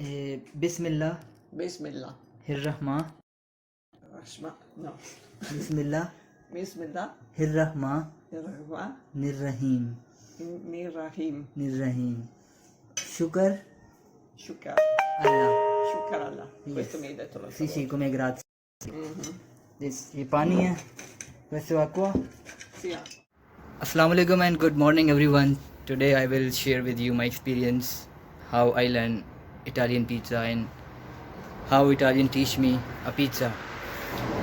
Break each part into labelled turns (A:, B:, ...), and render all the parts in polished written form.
A: Bismillah,
B: Bismillah.
A: Hirrahma,
B: Rashma. No.
A: Bismillah,
B: Bismillah.
A: Hirrahma,
B: Rahman.
A: Nirrahim,
B: Nirrahim.
A: Nirrahim. Shukar
B: Shukar.
A: Allah.
B: Shukar Allah.
A: Yes.
B: Questo mi hai detto la
A: Sì, sì, come grazie.
B: Mhm.
A: ये पानी है वैसे aqua.
B: Sì.
A: Assalamu alaikum and good morning everyone. Today I will share with you my experience, how I learn Italian pizza and how Italian teach me a pizza.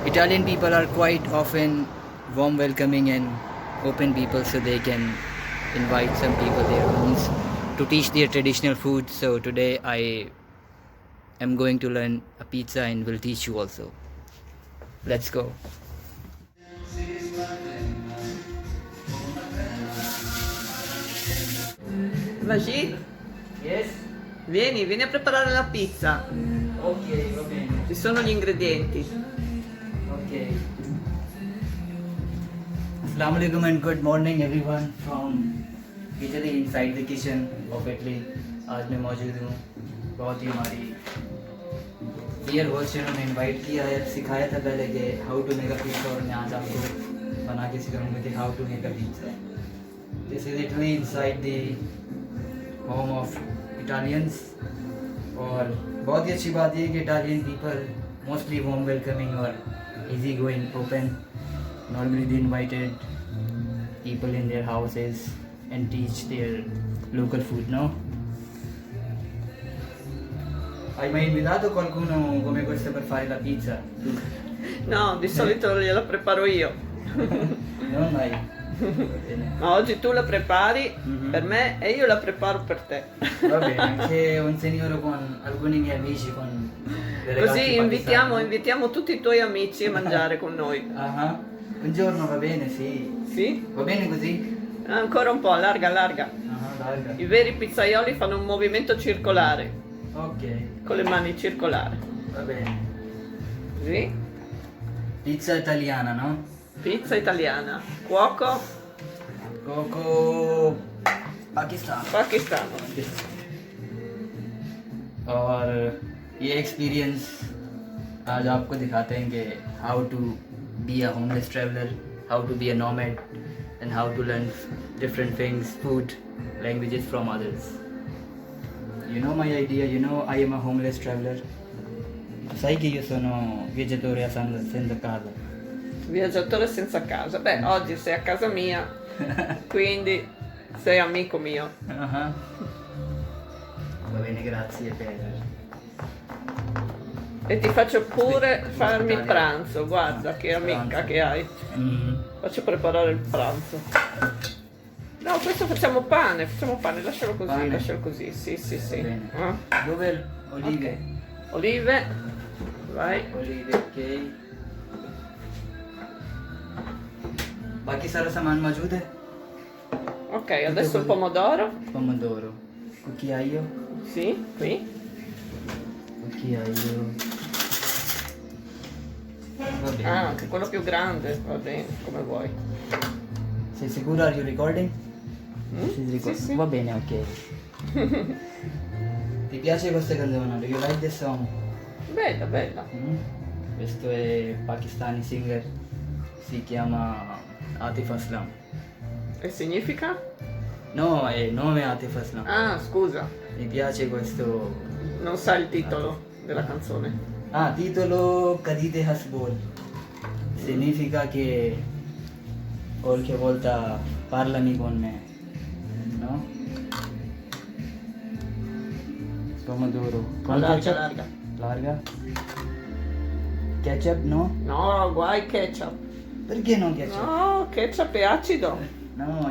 A: Italian people are quite often warm, welcoming and open people, so they can invite some people their homes to teach their traditional food. So today I am going to learn a pizza and will teach you also. Let's go.
B: Majid,
A: Yes.
B: vieni a preparare la pizza.
A: Okay, va bene.
B: Ci sono gli ingredienti.
A: Okay. Assalamu alaikum and good morning everyone from Italy, inside the kitchen of Italy. आज मैं मौजूद हूँ, बहुत ही हमारी dear host ने इनवाइट किया है, सिखाया था पहले कि how to make a pizza, और मैं आज आपको बना के सिखाऊंगा कि how to make a pizza. This is Italy inside the home of Italians. और बहुत ही अच्छी बात ये है कि Italian people mostly warm, welcoming और easy going, open. Normally they invited people in their houses and teach their local food, no? Hai mai invitato qualcuno come questo per fare la pizza?
B: No, di solito gliela preparo io.
A: Non mai. Va bene.
B: Ma oggi tu la prepari
A: Mhm.
B: per me e io la preparo per te.
A: Va bene, anche un signore con alcuni miei amici, con dei ragazzi
B: Così invitiamo,
A: pakistani.
B: invitiamo tutti i tuoi amici a mangiare con noi.
A: Ah, un giorno va bene, sì.
B: Sì?
A: Va bene così?
B: Ancora un po', allarga, allarga.
A: Ah, larga.
B: I veri pizzaioli fanno un movimento circolare,
A: Ok,
B: con le mani circolari.
A: va bene.
B: Sì?
A: Pizza italiana, no?
B: Pizza italiana. Cuoco
A: कोको Pakistan.
B: pakistano.
A: और ये experience आज आपको दिखाते हैं कि how to be a homeless traveller, how to be a nomad and how to learn different things, food, languages from others. You know my idea, you know I am a homeless traveler. Sai che io sono viaggiatore senza casa.
B: Viaggiatore senza casa. Beh, oggi sei a casa mia, quindi sei amico mio.
A: Ah. Va bene, grazie per...
B: E ti faccio pure
A: Sì,
B: farmi il
A: ospitare.
B: pranzo. Guarda che amica
A: Pranzo.
B: che hai. Faccio preparare il pranzo. No, questo facciamo pane, lascialo così, sì, sì,
A: Va
B: sì.
A: bene. Dove olive?
B: Ok. Olive, vai.
A: Olive, ok. बाकी सारा सामान मौजूद है.
B: Ok, adesso il pomodoro.
A: Pomodoro, cucchiaio,
B: Sì, qui.
A: cucchiaio. Va bene.
B: Ah, anche quello più grande, va bene, come vuoi.
A: Sei sicura? Are you recording?
B: Mm?
A: She's recording.
B: Sì, sì.
A: Va bene, ok. Ti piace questa canzone? Do you like this song?
B: Bella, bella.
A: Questo è pakistani singer, si chiama Atif Aslam.
B: E significa?
A: No, è nome Atif Aslam.
B: Ah, scusa,
A: Mi piace questo...
B: non sai il titolo della canzone.
A: Ah, titolo Kadite Hasbol. Significa che qualche volta parlami con me, no? Pomodoro. Con
B: Larga,
A: ketchup?
B: larga.
A: Larga. Ketchup, no?
B: No, guai ketchup.
A: Perché non ketchup?
B: No, ketchup è acido.
A: No,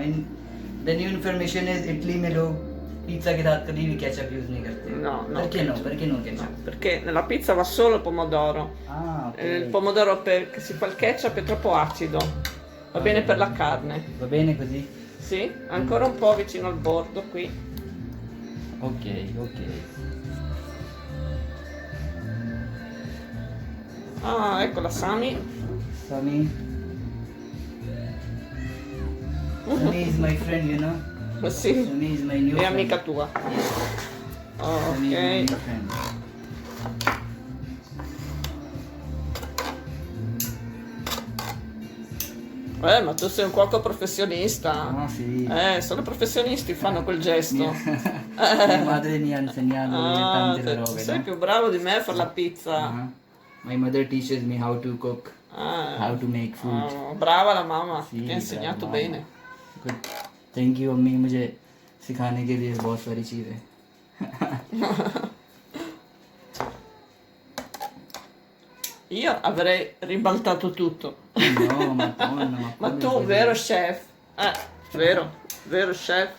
A: the new information is Italy में लोग पिज्जा के साथ कभी भी ketchup use नहीं करते.
B: No, no.
A: Perché no?
B: ketchup.
A: Perché non
B: No,
A: ketchup?
B: perché nella pizza va solo il pomodoro.
A: Ah, ok.
B: Il pomodoro perché si fa il ketchup è troppo acido. Va bene per la carne.
A: Va bene così?
B: Sì? Ancora un po' vicino al bordo qui.
A: Ok, ok.
B: Ah, ecco la Sami.
A: Sami. Sami is my friend, you know.
B: Sì,
A: Sami is my new
B: è
A: friend.
B: amica tua.
A: Sunny is my
B: Ok.
A: new friend.
B: Ma tu sei un cuoco professionista.
A: Ah, sì.
B: Solo i professionisti fanno quel gesto.
A: Mia madre mi ha insegnato tante robe,
B: sei
A: no?
B: più bravo di me a fare la pizza.
A: Uh-huh. My mother teaches me how to cook, how to make food.
B: Brava la mamma,
A: Sì,
B: ti ha insegnato
A: brava
B: bene.
A: Good. Thank you अम्मी मुझे सिखाने के लिए बहुत सारी चीज़ें.
B: Io avrei ribaltato tutto.
A: No, Madonna, ma
B: Ma
A: come
B: tu,
A: fai?
B: vero chef? Vero chef,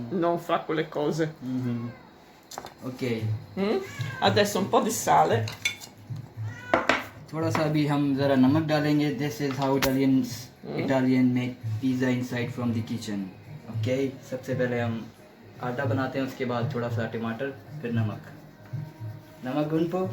B: non fa quelle cose.
A: Mhm. Ok.
B: Mm? Adesso un po' di sale.
A: थोड़ा सा अभी हम ज़रा नमक डालेंगे. This is how Italian make pizza inside from the kitchen. Okay. सबसे पहले हम आटा बनाते हैं, उसके बाद थोड़ा सा टमाटर, फिर नमक. नमक गुनपो.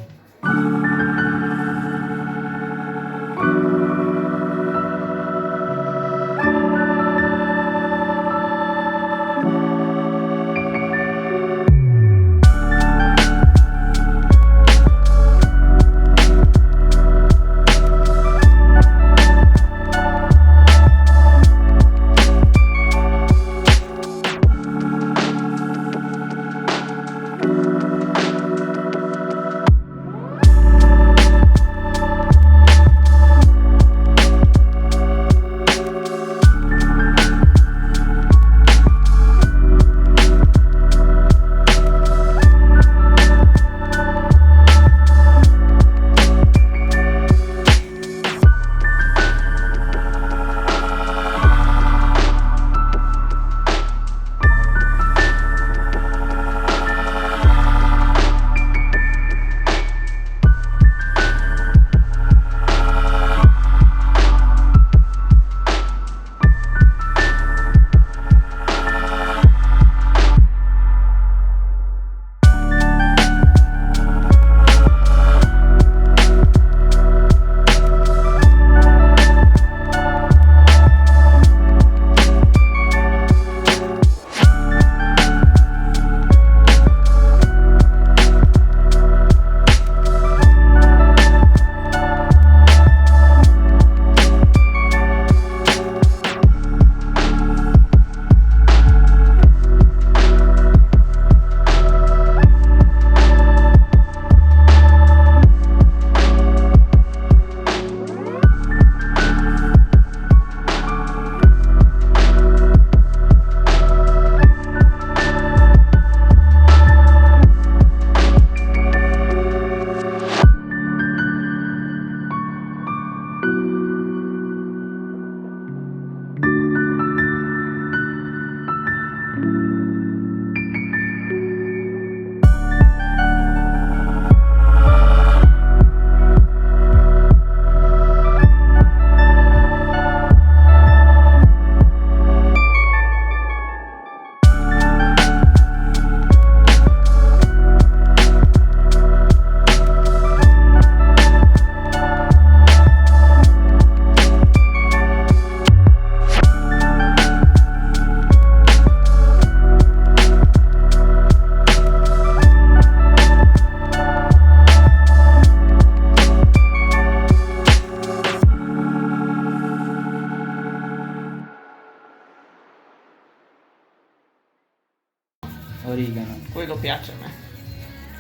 A: Origano.
B: Quello piace a me.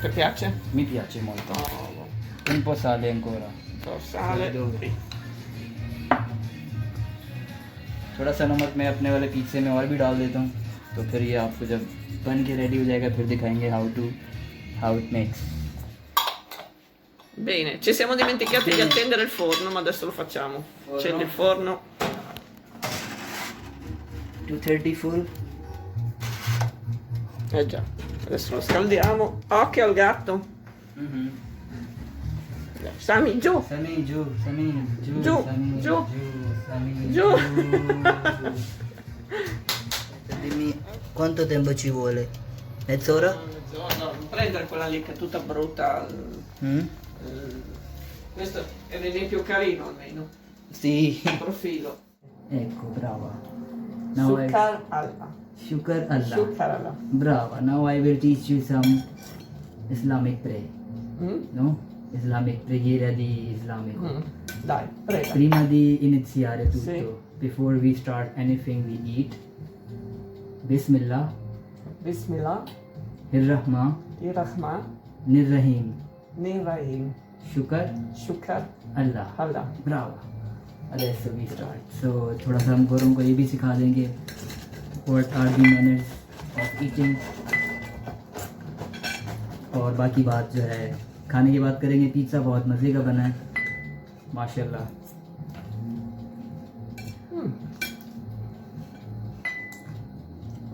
B: Ti piace?
A: Mi piace molto.
B: Oh,
A: Un po' sale ancora.
B: un po' sale.
A: Sì. थोड़ा सा नमक मैं अपने वाले पिज्जे में और भी डाल देता हूँ, तो फिर ये आपको जब बन के रेडी हो जाएगा फिर दिखाएंगे how it makes.
B: Bene, ci siamo dimenticati di accendere il forno, ma adesso lo facciamo.
A: Forno.
B: Accendi il forno.
A: 230 full.
B: Già, adesso lo scaldiamo. Occhio al gatto. Sami, giù.
A: Sami giù, Sami giù,
B: Giù,
A: Sami
B: giù.
A: Sami
B: Giù.
A: Dimmi quanto tempo ci vuole? Mezz'ora?
B: Non prendere quella lì che è tutta brutta. Questo è l'esempio carino almeno.
A: Sì.
B: Il profilo.
A: Ecco, brava. Now
B: Sukkar Allah.
A: Shukar Allah.
B: Sukkar Allah.
A: Brava. Now I will teach you some Islamic prayer.
B: Mm?
A: No? Islamic preghiera di islamico.
B: Dai, prega.
A: Prima di iniziare tutto,
B: Sì.
A: before we start anything we eat, Bismillah,
B: Bismillah,
A: Ar-Rahman,
B: Irrahman,
A: Ar-Rahim,
B: Nirrahim,
A: Shukr,
B: Shukr,
A: Allah.
B: Allah.
A: Bravo. Adesso we start. So थोड़ा सा हम गोरों को ये भी सिखा देंगे what are the manners of eating, और बाकी बात जो है खाने की बात करेंगे। पिज़्ज़ा बहुत मज़े का बना है माशाल्लाह।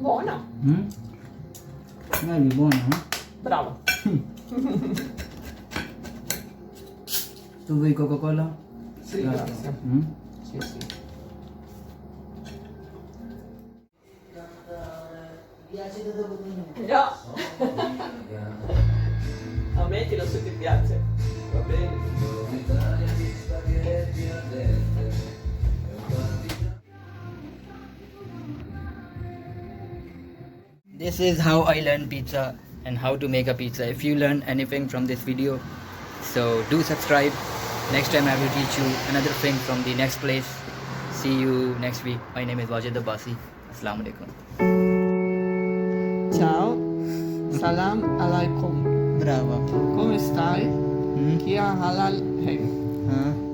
B: Buono.
A: Dai, buono, eh?
B: Bravo.
A: Tu vuoi Coca-Cola?
B: Sì, grazie. Sì, sì. No. Ammettilo se ti piace. Va bene.
A: This is how I learned pizza and how to make a pizza. If you learn anything from this video, so do subscribe. Next time I will teach you another thing from the next place. See you next week. My name is Wajid Abbasi. Assalamu alaikum.
B: Ciao. Salam alaikum.
A: Bravo.
B: Come stai? Kia halal heng.
A: Huh?